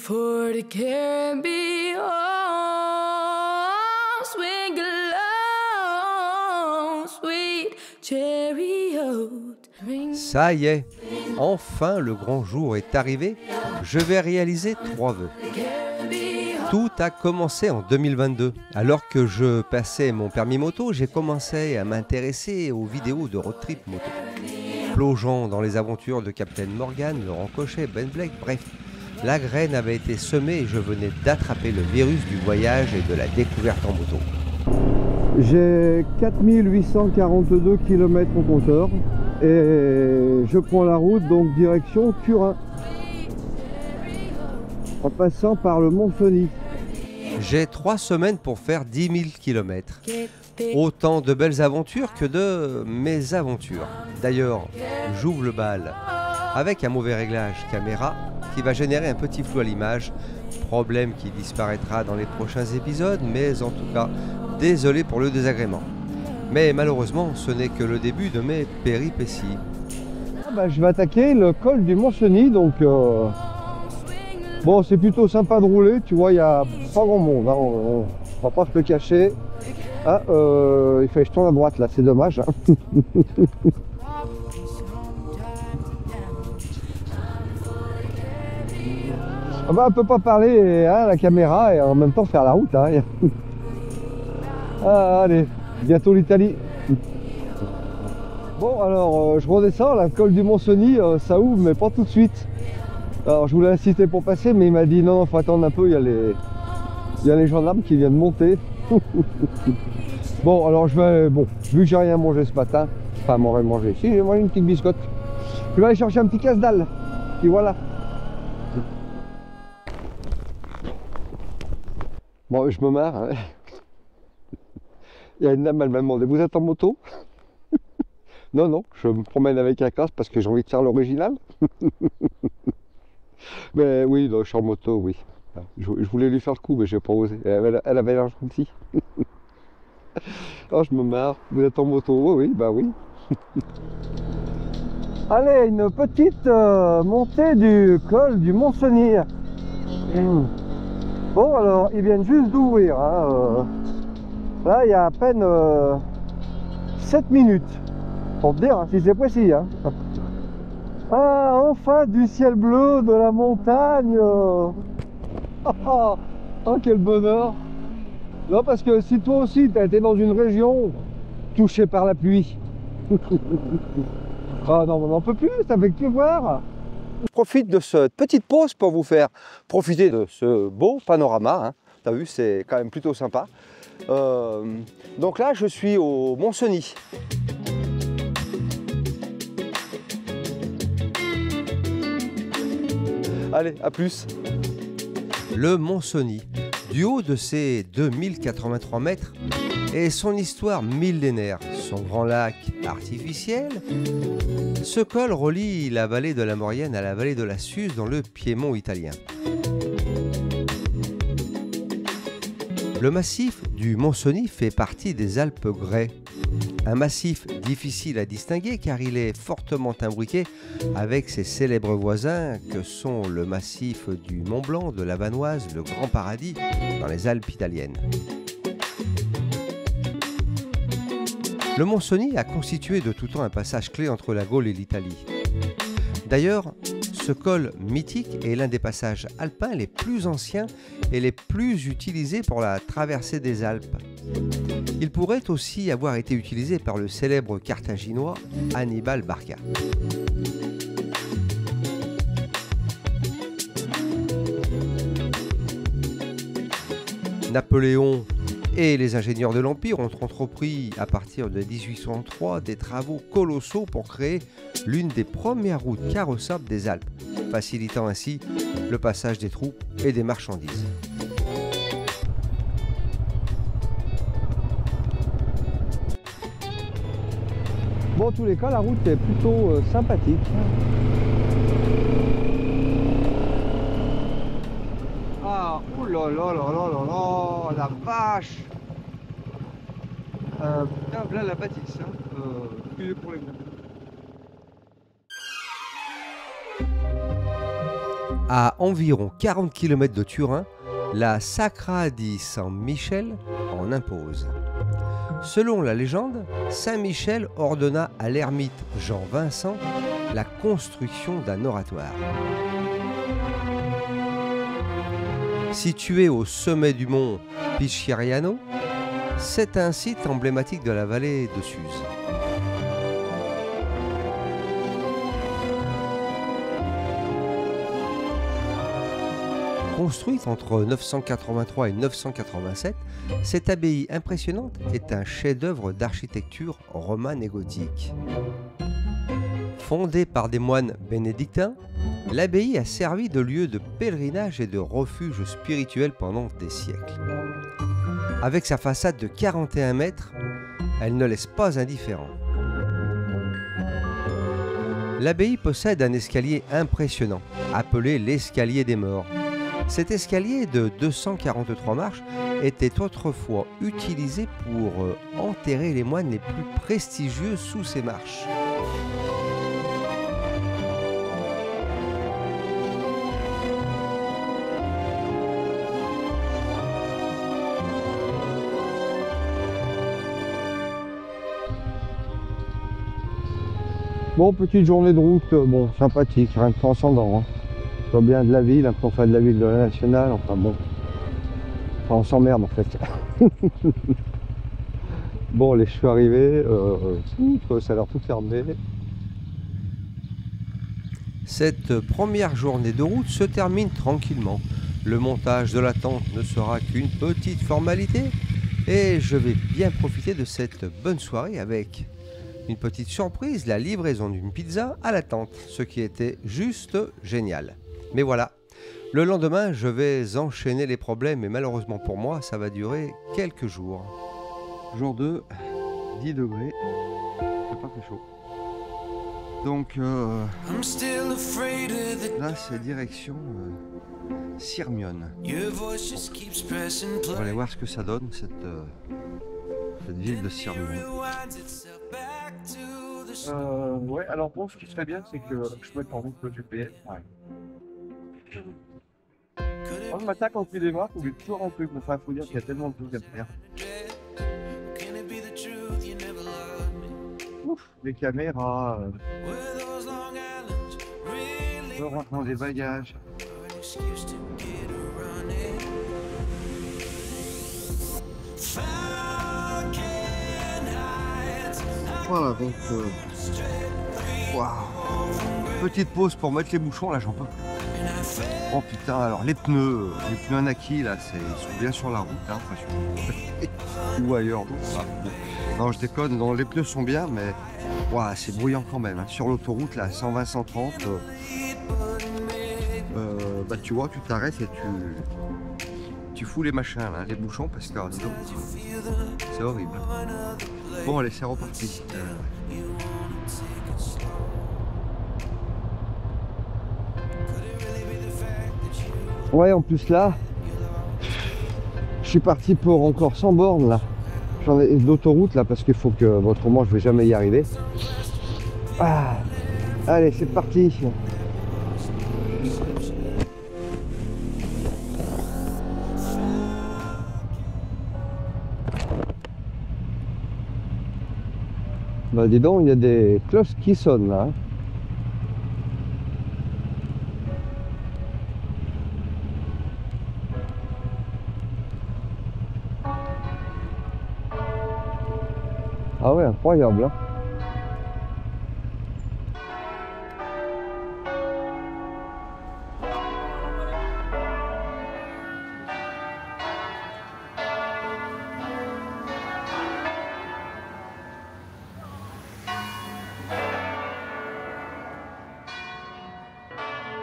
for the Caribbean, swing along, sweet chariot. Ça y est, enfin le grand jour est arrivé. Je vais réaliser 3 vœux. Tout a commencé en 2022. Alors que je passais mon permis moto, j'ai commencé à m'intéresser aux vidéos de road trip moto. Plongeant dans les aventures de Captain Morgan, Laurent Cochet, Ben Blake, bref, la graine avait été semée et je venais d'attraper le virus du voyage et de la découverte en moto. J'ai 4842 km au compteur et je prends la route donc direction Turin en passant par le Mont-Cenis. J'ai 3 semaines pour faire 10 000 km. Autant de belles aventures que de mésaventures. D'ailleurs, j'ouvre le bal avec un mauvais réglage caméra qui va générer un petit flou à l'image. Problème qui disparaîtra dans les prochains épisodes, mais en tout cas, désolé pour le désagrément. Mais malheureusement, ce n'est que le début de mes péripéties. Je vais attaquer le col du Mont-Cenis, donc bon, c'est plutôt sympa de rouler, tu vois, il n'y a pas grand monde, hein, on va pas se le cacher. Ah, il fallait que je tourne à droite là, c'est dommage. Hein. On peut pas parler à la caméra et en même temps faire la route. Hein. Ah, allez, bientôt l'Italie. Bon, alors je redescends, la col du Mont-Cenis, ça ouvre, mais pas tout de suite. Alors je voulais inciter pour passer, mais il m'a dit non, faut attendre un peu, il y a les gendarmes qui viennent monter. Bon, alors je vais, bon, vu que j'ai rien mangé ce matin, enfin m'aurais mangé, si j'ai mangé une petite biscotte, je vais aller chercher un petit casse-dalle, et voilà. Bon, je me marre, hein. Il y a une dame, elle m'a demandé, vous êtes en moto? Non, non, je me promène avec un casque parce que j'ai envie de faire l'original. Mais oui, non, je suis en moto, oui. Je voulais lui faire le coup, mais j'ai pas osé. Elle avait l'air gentille. Oh, je me marre. Vous êtes en moto? Oui, oui, bah oui. Allez, une petite montée du col du Mont-Cenis. Bon, alors, ils viennent juste d'ouvrir. Hein, là, il y a à peine 7 minutes. Pour te dire, hein, si c'est précis. Hein. Ah, enfin du ciel bleu, de la montagne. Oh, quel bonheur. Non, parce que si toi aussi tu as été dans une région touchée par la pluie. Ah non, on n'en peut plus, ça fait que voir. Je profite de cette petite pause pour vous faire profiter de ce beau panorama. Hein. Tu as vu, c'est quand même plutôt sympa. Donc là, je suis au Mont-Cenis. Allez, à plus. Le Mont-Cenis, du haut de ses 2083 mètres, et son histoire millénaire, son grand lac artificiel, ce col relie la vallée de la Maurienne à la vallée de la Suze dans le Piémont italien. Le massif du Mont-Cenis fait partie des Alpes grès. Un massif difficile à distinguer car il est fortement imbriqué avec ses célèbres voisins que sont le massif du Mont Blanc, de la Vanoise, le Grand Paradis dans les Alpes italiennes. Le Mont-Cenis a constitué de tout temps un passage clé entre la Gaule et l'Italie. D'ailleurs, ce col mythique est l'un des passages alpins les plus anciens et les plus utilisés pour la traversée des Alpes. Il pourrait aussi avoir été utilisé par le célèbre carthaginois Hannibal Barca. Napoléon et les ingénieurs de l'Empire ont entrepris à partir de 1803 des travaux colossaux pour créer l'une des premières routes carrossables des Alpes, facilitant ainsi le passage des troupes et des marchandises. Bon, en tous les cas, la route est plutôt sympathique. Ah, oh là là là là là là, la vache. Là, la bâtisse, hein. Excusez pour les mots. À environ 40 km de Turin, la Sacra di San Michele en impose. Selon la légende, Saint Michel ordonna à l'ermite Jean Vincent la construction d'un oratoire. Situé au sommet du mont Picchiriano, c'est un site emblématique de la vallée de Suse. Construite entre 983 et 987, cette abbaye impressionnante est un chef-d'œuvre d'architecture romane et gothique. Fondée par des moines bénédictins, l'abbaye a servi de lieu de pèlerinage et de refuge spirituel pendant des siècles. Avec sa façade de 41 mètres, elle ne laisse pas indifférent. L'abbaye possède un escalier impressionnant, appelé l'escalier des morts. Cet escalier de 243 marches était autrefois utilisé pour enterrer les moines les plus prestigieux sous ces marches. Bon, petite journée de route, bon, sympathique, rien de transcendant. Hein. Pas bien de la ville, un peu enfin de la ville de la nationale, enfin bon. Enfin, on s'emmerde en fait. Bon, allez, je suis arrivé, ça a l'air tout fermé. Cette première journée de route se termine tranquillement. Le montage de la tente ne sera qu'une petite formalité et je vais bien profiter de cette bonne soirée avec une petite surprise, la livraison d'une pizza à la tente, ce qui était juste génial. Mais voilà, le lendemain, je vais enchaîner les problèmes et malheureusement pour moi, ça va durer quelques jours. Jour 2, 10 degrés, c'est pas très chaud. Donc là, c'est direction Sirmione. On va aller voir ce que ça donne, cette ville de Sirmione. Ouais, alors bon, ce qui serait bien, c'est que je mette en route le GPS. Ouais. Le matin, quand tu démarres, tu oublies toujours un truc. Enfin, il faut dire qu'il y a tellement de trucs à faire. Ouf, les caméras, le rangement des bagages. Voilà, donc waouh. Petite pause pour mettre les bouchons, là j'en peux plus. Oh putain, alors les pneus Anaki là, ils sont bien sur la route, hein, ou ailleurs. Donc, ça. Non, je déconne, non, les pneus sont bien, mais waouh, c'est bruyant quand même. Hein. Sur l'autoroute là, 120-130, bah tu vois, tu t'arrêtes et tu fous les machins là, les bouchons, parce que c'est horrible. Bon allez, c'est reparti. Ouais, en plus là, je suis parti pour encore 100 bornes là. J'en ai d'autoroute là parce qu'il faut que, autrement je vais jamais y arriver. Ah, allez, c'est parti. Bah dis donc, il y a des cloches qui sonnent là. Ah ouais, incroyable. Hein.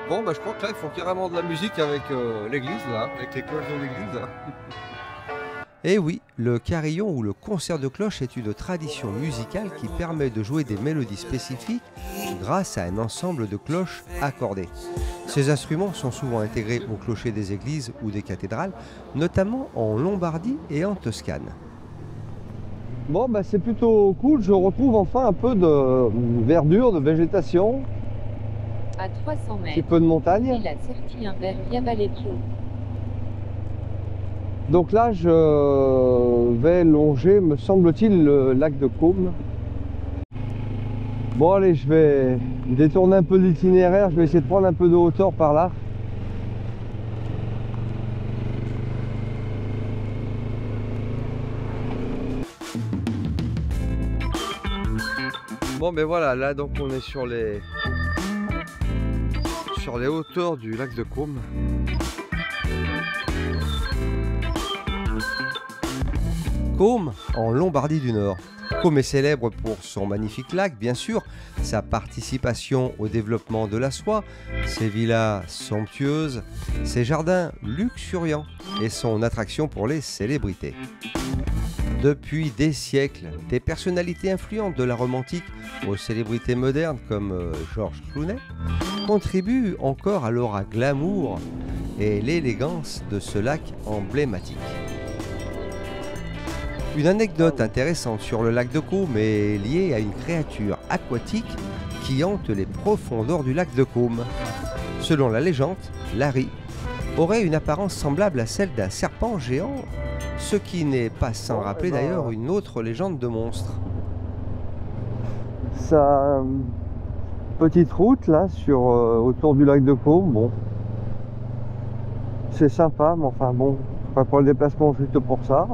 Bon bah je crois que là ils font carrément de la musique avec l'église là, avec les cloches de l'église. Et oui, le carillon ou le concert de cloches est une tradition musicale qui permet de jouer des mélodies spécifiques grâce à un ensemble de cloches accordées. Ces instruments sont souvent intégrés au clocher des églises ou des cathédrales, notamment en Lombardie et en Toscane. Bon bah c'est plutôt cool, je retrouve enfin un peu de verdure, de végétation. À 300 Un petit mètres, peu de montagne. il a sorti un vers Yabalepio. Donc là, je vais longer, me semble-t-il, le lac de Caume. Bon, allez, je vais détourner un peu l'itinéraire. Je vais essayer de prendre un peu de hauteur par là. Bon, ben voilà, là, donc on est sur les hauteurs du lac de Caume. Caume, en Lombardie du Nord. Caume est célèbre pour son magnifique lac, bien sûr, sa participation au développement de la soie, ses villas somptueuses, ses jardins luxuriants et son attraction pour les célébrités. Depuis des siècles, des personnalités influentes de la romantique aux célébrités modernes comme George Clooney contribuent encore à l'aura glamour et l'élégance de ce lac emblématique. Une anecdote intéressante sur le lac de Caume est liée à une créature aquatique qui hante les profondeurs du lac de Caume. Selon la légende, Larry aurait une apparence semblable à celle d'un serpent géant, ce qui n'est pas sans rappeler d'ailleurs une autre légende de monstre. Ça, petite route là autour du lac de Caume, bon, c'est sympa, mais enfin bon, pas pour le déplacement juste pour ça.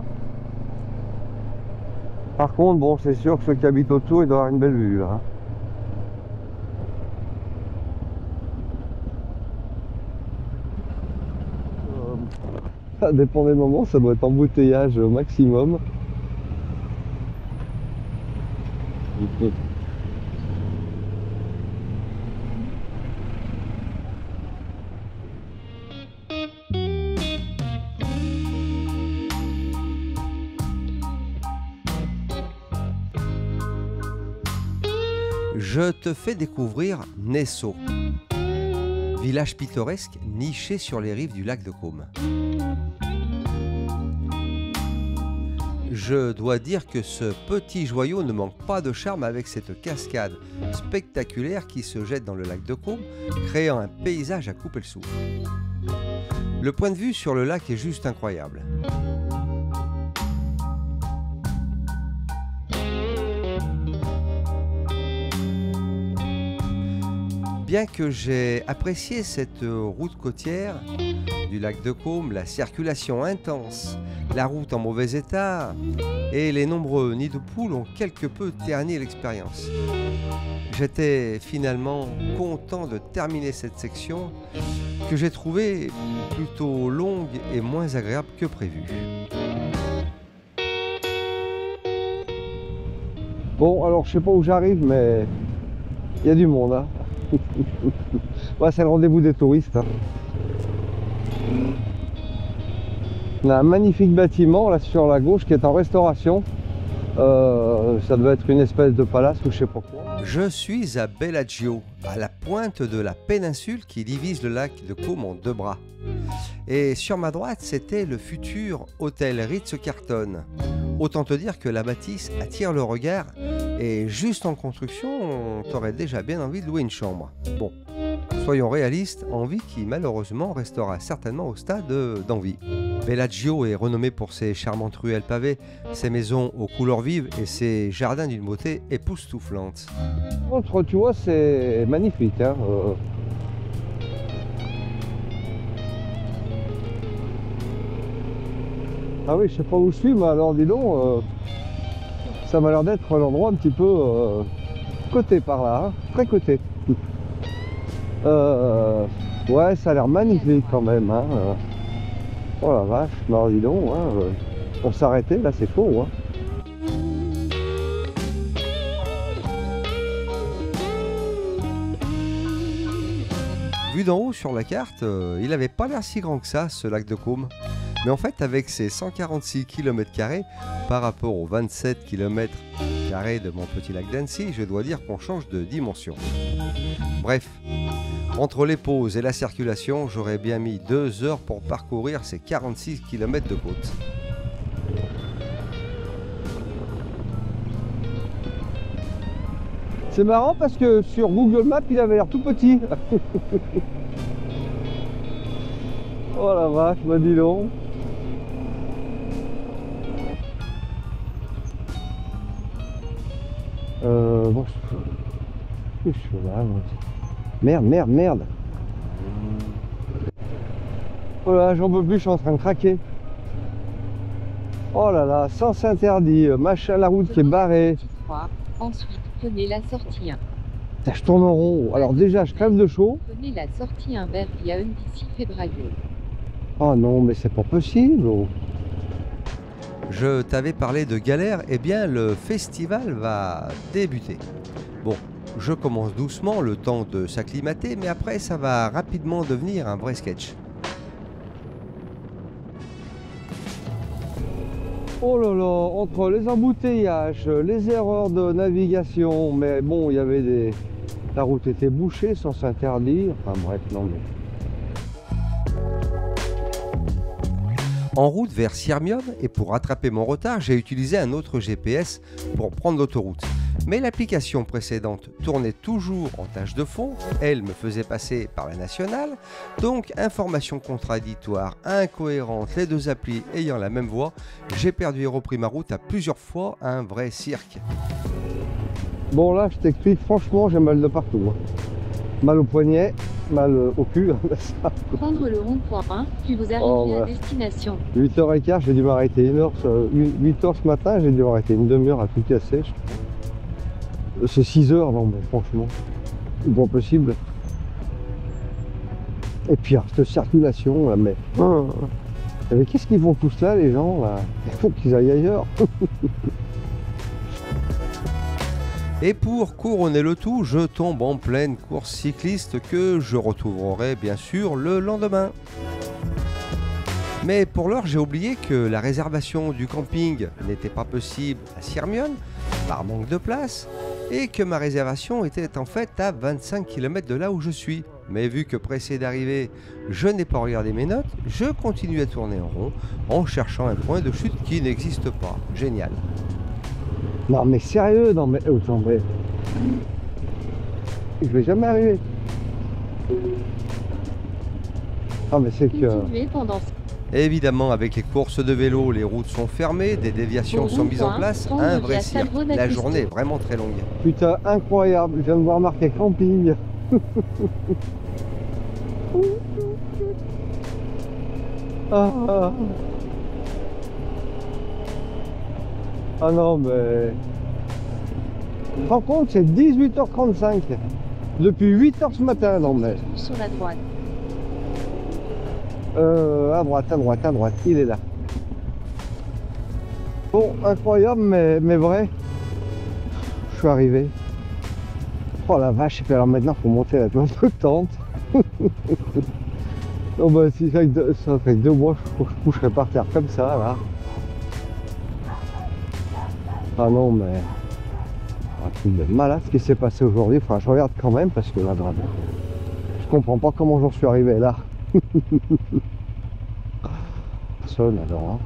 Par contre, bon, c'est sûr que ceux qui habitent autour, ils doivent avoir une belle vue là. Ça dépend des moments, ça doit être embouteillage au maximum. Je te fais découvrir Nesso, village pittoresque niché sur les rives du lac de Caume. Je dois dire que ce petit joyau ne manque pas de charme avec cette cascade spectaculaire qui se jette dans le lac de Caume, créant un paysage à couper le souffle. Le point de vue sur le lac est juste incroyable. Bien que j'ai apprécié cette route côtière du lac de Caume, la circulation intense, la route en mauvais état et les nombreux nids de poules ont quelque peu terni l'expérience. J'étais finalement content de terminer cette section que j'ai trouvée plutôt longue et moins agréable que prévu. Bon, alors je sais pas où j'arrive, mais il y a du monde. Hein. Ouais, c'est le rendez-vous des touristes. Hein. On a un magnifique bâtiment là sur la gauche qui est en restauration. Ça doit être une espèce de palace ou je sais pas quoi. Je suis à Bellagio, à la pointe de la péninsule qui divise le lac de Caume en deux bras. Et sur ma droite, c'était le futur hôtel Ritz-Carlton. Autant te dire que la bâtisse attire le regard et juste en construction, on t'aurait déjà bien envie de louer une chambre. Bon, soyons réalistes, envie qui malheureusement restera certainement au stade d'envie. Bellagio est renommé pour ses charmantes ruelles pavées, ses maisons aux couleurs vives et ses jardins d'une beauté époustouflante. Autre, tu vois, c'est magnifique. Hein. Ah oui, je sais pas où je suis, mais alors dis donc, ça m'a l'air d'être l'endroit un petit peu côté par là, hein, très côté. Ouais, ça a l'air magnifique quand même. Hein. Oh la vache, alors dis donc, hein, pour s'arrêter, là c'est chaud. Hein. Vu d'en haut sur la carte, il n'avait pas l'air si grand que ça, ce lac de Caume. Mais en fait, avec ses 146 km² par rapport aux 27 km² de mon petit lac d'Annecy, je dois dire qu'on change de dimension. Bref, entre les pauses et la circulation, j'aurais bien mis 2 heures pour parcourir ces 46 km de côte. C'est marrant parce que sur Google Maps, il avait l'air tout petit. Oh la vache, bah dis donc. Bon, je suis là, moi. Merde. Oh là, j'en peux plus, je suis en train de craquer. Oh là là, sens interdit, machin, la route qui est barrée. Ensuite, prenez la sortie 1. Putain, je tourne en rond. Alors déjà, je crève de chaud. Prenez la sortie 1 vers via Undici Fébrailleux. Oh non, mais c'est pas possible. Je t'avais parlé de galère, eh bien le festival va débuter. Bon, je commence doucement, le temps de s'acclimater, mais après ça va rapidement devenir un vrai sketch. Oh là là, entre les embouteillages, les erreurs de navigation, mais bon, il y avait des... La route était bouchée sans s'interdire, enfin bref, non mais... En route vers Sirmium, et pour rattraper mon retard, j'ai utilisé un autre GPS pour prendre l'autoroute. Mais l'application précédente tournait toujours en tâche de fond, elle me faisait passer par la nationale, donc informations contradictoires, incohérentes, les deux applis ayant la même voix, j'ai perdu et repris ma route à plusieurs fois, un vrai cirque. Bon là, je t'explique, franchement, j'ai mal de partout. Mal au poignet, mal au cul. Prendre le rond-point 1, puis vous arrivez à destination. 8h15, j'ai dû m'arrêter 8h ce matin, j'ai dû m'arrêter une demi-heure à tout casser. C'est 6h, non mais franchement, c'est pas possible. Et puis cette circulation là, mais qu'est-ce qu'ils font tous là les gens là? Il faut qu'ils aillent ailleurs. Et pour couronner le tout, je tombe en pleine course cycliste que je retrouverai bien sûr le lendemain. Mais pour l'heure, j'ai oublié que la réservation du camping n'était pas possible à Sirmium par manque de place et que ma réservation était en fait à 25 km de là où je suis. Mais vu que pressé d'arriver, je n'ai pas regardé mes notes, je continue à tourner en rond en cherchant un point de chute qui n'existe pas. Génial. Non mais sérieux, non mais attends, mais... Je vais jamais arriver. Ah mais c'est que... Évidemment, avec les courses de vélo, les routes sont fermées, des déviations sont mises en place, un vrai cirque. La journée est vraiment très longue. Putain, incroyable, je viens de voir marqué camping. Ah non mais... Tu te rends compte, c'est 18h35. Depuis 8h ce matin, non mais... Sur la droite. À droite, il est là. Bon, incroyable mais vrai. Je suis arrivé. Oh la vache, et puis alors maintenant il faut monter la toile de tente. Non bah si ça fait 2 mois, je coucherai par terre comme ça là. Ah non mais... Un truc de malade ce qui s'est passé aujourd'hui. Enfin je regarde quand même parce que là vraiment... Je comprends pas comment j'en suis arrivé là. Personne alors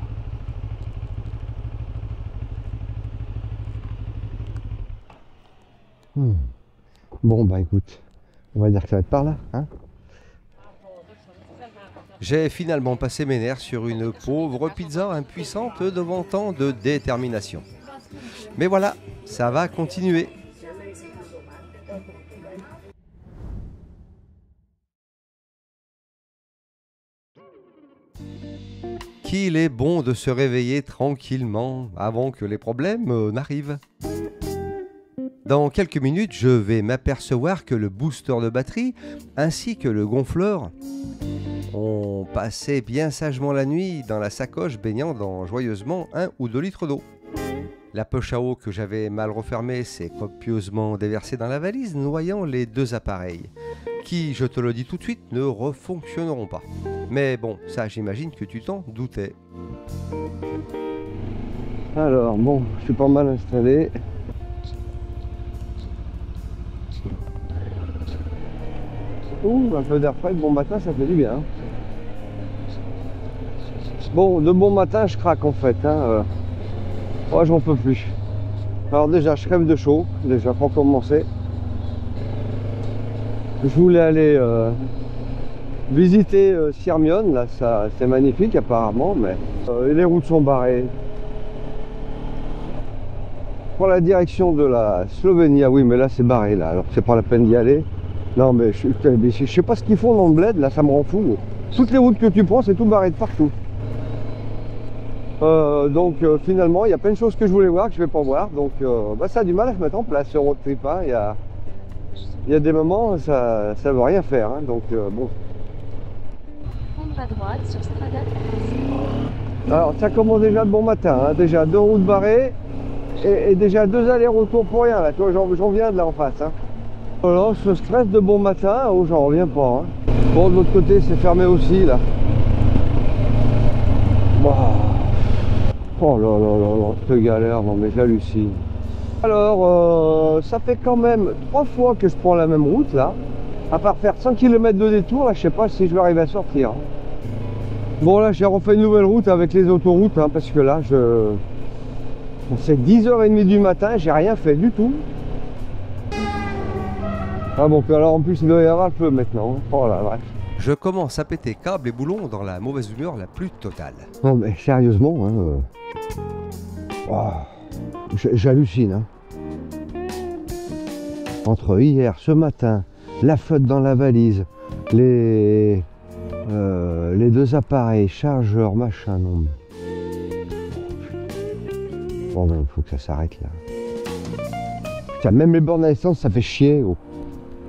hein. Bon bah écoute, on va dire que ça va être par là hein. J'ai finalement passé mes nerfs sur une pauvre pizza impuissante devant tant de détermination. Mais voilà, ça va continuer. Qu'il est bon de se réveiller tranquillement avant que les problèmes n'arrivent. Dans quelques minutes, je vais m'apercevoir que le booster de batterie ainsi que le gonfleur ont passé bien sagement la nuit dans la sacoche baignant dans joyeusement 1 ou 2 litres d'eau. La poche à eau que j'avais mal refermée s'est copieusement déversée dans la valise, noyant les 2 appareils, qui, je te le dis tout de suite, ne refonctionneront pas. Mais bon, ça j'imagine que tu t'en doutais. Alors bon, je suis pas mal installé. Ouh, un peu d'air frais, de bon matin, ça fait du bien. Bon, de bon matin, je craque en fait. Hein. Oh, j'en peux plus. Alors déjà, je crève de chaud, déjà pour commencer. Je voulais aller visiter Sirmione, là, ça c'est magnifique apparemment, mais les routes sont barrées. Pour la direction de la Slovénie, ah oui, mais là c'est barré, là, alors c'est pas la peine d'y aller. Non, mais je sais pas ce qu'ils font dans le bled, là, ça me rend fou. Toutes les routes que tu prends, c'est tout barré de partout. Donc finalement, il y a plein de choses que je voulais voir que je vais pas voir, donc bah, ça a du mal à se mettre en place ce road trip. Hein. Il y a des moments, ça veut rien faire, hein. Donc bon. Prendre à droite sur Strada. Alors ça commence déjà de bon matin, hein. Déjà 2 routes barrées et déjà 2 allers-retours pour rien, là, tu vois, j'en viens de là en face. Hein. Voilà, ce stress de bon matin, oh, j'en reviens pas. Hein. Bon, de l'autre côté, c'est fermé aussi, là. Wow. Oh là là là là, cette galère, non mais j'hallucine. Alors, ça fait quand même 3 fois que je prends la même route, là. À part faire 100 km de détour, là, je sais pas si je vais arriver à sortir. Bon, là, j'ai refait une nouvelle route avec les autoroutes, hein, parce que là, c'est 10h30 du matin, j'ai rien fait du tout. Ah bon, alors en plus, il doit y avoir le feu maintenant. Hein. Oh la vache. Je commence à péter câbles et boulons dans la mauvaise humeur la plus totale. Non mais sérieusement, hein, oh, j'hallucine. Hein. Entre hier, ce matin, la flotte dans la valise, les 2 appareils, chargeurs, machin, non. Bon, il faut que ça s'arrête là. Putain, même les bornes à essence, ça fait chier. Oh.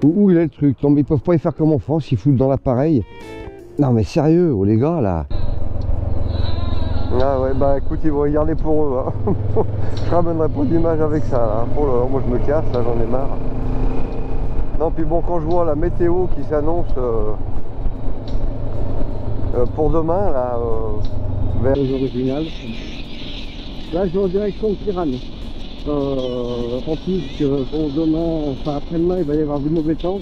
Où il est le truc? Non mais ils peuvent pas y faire comme en France, ils foutent dans l'appareil. Non mais sérieux, oh les gars là. Ah ouais bah écoute, ils vont regarder pour eux. Hein. Je ramènerai pas d'image avec ça là. Oh là là, moi je me casse là, j'en ai marre. Non puis bon, quand je vois la météo qui s'annonce pour demain là, vers les originales. Là je vais en direction de Tirane. En plus bon, demain, enfin après-demain il va y avoir du mauvais temps,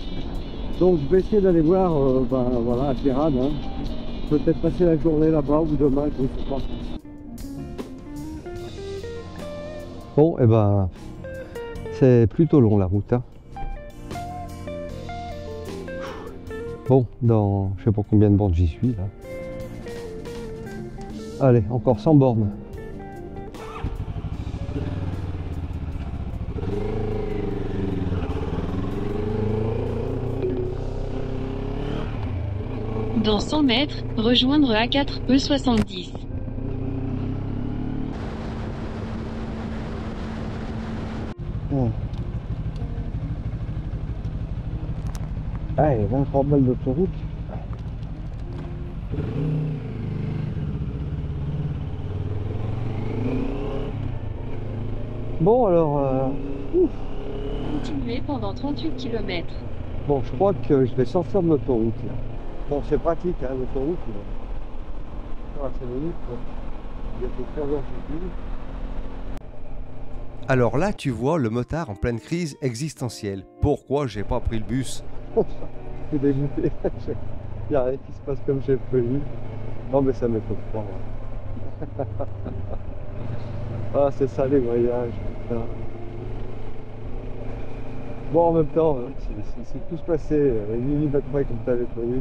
donc je vais essayer d'aller voir ben, voilà, à Tirane, hein. Peut-être passer la journée là-bas ou demain, je ne sais pas. Bon et ben c'est plutôt long la route, hein. Bon, dans je sais pas combien de bornes j'y suis là. Allez, encore 100 bornes. Dans 100 mètres, rejoindre A4 E70. Oh. Ah, il y a 23 balles d'autoroute. Bon alors, Continuez pendant 38 km. bon je crois que je vais sortir de l'autoroute là. Bon c'est pratique hein, l'autoroute. Ah, c'est minutes, il y a pour 15 ans c'est Alors là, tu vois le motard en pleine crise existentielle. Pourquoi j'ai pas pris le bus? plus. Je suis dégoûté. Il n'y a rien qui se passe comme j'ai prévu. Non mais ça m'étonne pas. Ah c'est ça les voyages. Putain. Bon en même temps, hein, si tout se passait une minute après comme tu avais prévu,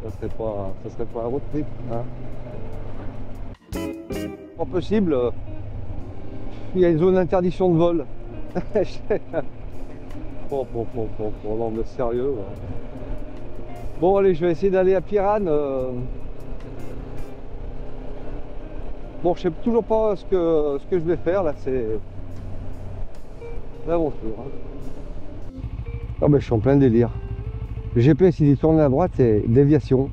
ça serait pas un road trip. Hein. Pas possible, il y a une zone d'interdiction de vol. Bon, non mais sérieux. Ouais. Bon allez, je vais essayer d'aller à Pirane. Bon, je sais toujours pas ce que je vais faire là, c'est l'aventure. Hein. Ah ben je suis en plein délire. Le GPS il est tourné à droite, c'est déviation.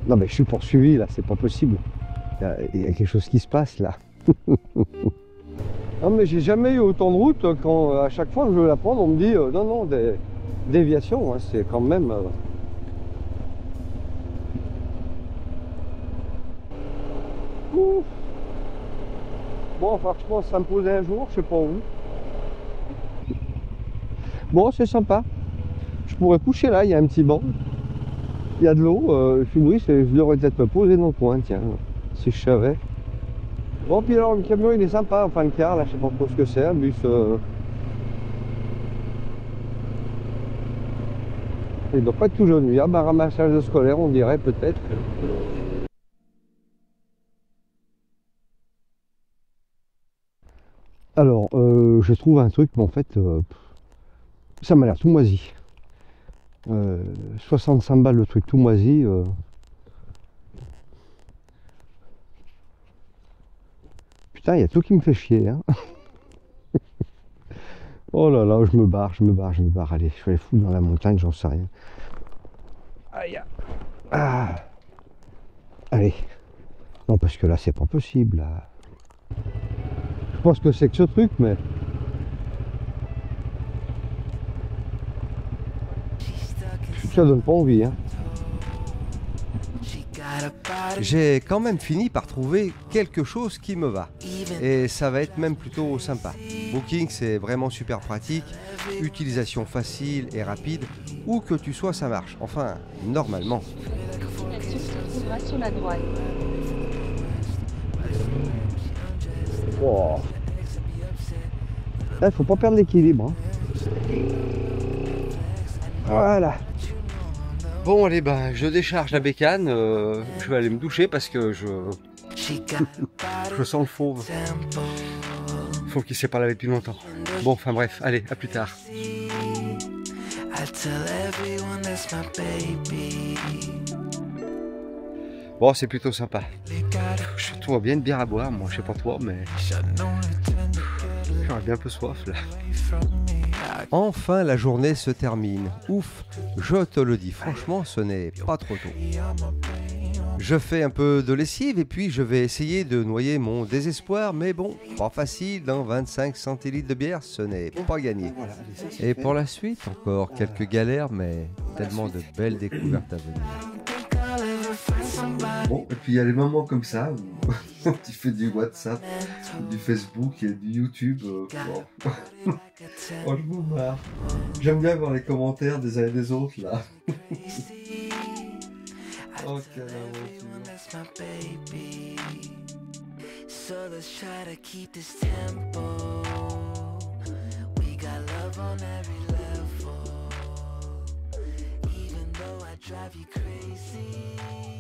Non mais je suis poursuivi là, c'est pas possible. Il y a quelque chose qui se passe là. Non mais j'ai jamais eu autant de route quand à chaque fois que je veux la prendre on me dit non, déviation, hein, c'est quand même... Ouf. Bon, enfin, je pense que ça me posait un jour, je sais pas où. Bon, c'est sympa. Je pourrais coucher là, il y a un petit banc. Il y a de l'eau. Je suis oui, je devrais peut-être me poser dans le coin, tiens, si je savais. Bon, puis alors le camion il est sympa, enfin le car, là je sais pas trop ce que c'est, un bus Il doit pas être tout jaune. Il y a un ramassage scolaire, on dirait peut-être. Alors, je trouve un truc, mais en fait, ça m'a l'air tout moisi. 65 balles le truc tout moisi. Putain, il y a tout qui me fait chier. Hein. Oh là là, je me barre. Allez, je vais aller foutre dans la montagne, j'en sais rien. Aïe. Ah. Allez. Non, parce que là, c'est pas possible. Là. Je pense que c'est que ce truc, mais... Ça donne pas envie, hein. J'ai quand même fini par trouver quelque chose qui me va. Et ça va être même plutôt sympa. Booking, c'est vraiment super pratique. Utilisation facile et rapide. Où que tu sois, ça marche. Enfin, normalement. Destination se trouvera sur la droite. Wow. Là, faut pas perdre l'équilibre. Hein. Voilà. Bon, allez, ben, je décharge la bécane. Je vais aller me doucher parce que je sens le fauve. Fauve qui s'est pas lavé depuis longtemps. Bon, enfin bref, allez, à plus tard. Bon, c'est plutôt sympa. Je trouve bien de bière à boire, moi, je sais pas toi, mais j'aurais bien un peu soif là. Enfin, la journée se termine. Ouf, je te le dis, franchement, ce n'est pas trop tôt. Je fais un peu de lessive et puis je vais essayer de noyer mon désespoir, mais bon, pas facile, dans 25 centilitres de bière, ce n'est pas gagné. Et pour la suite, encore quelques galères, mais tellement de belles découvertes à venir. Bon, et puis il y a les moments comme ça où tu fais du WhatsApp, du Facebook et du YouTube. Bon. Oh, je me marre. J'aime bien voir les commentaires des uns et des autres là. Oh, quelle aventure. Drive you crazy.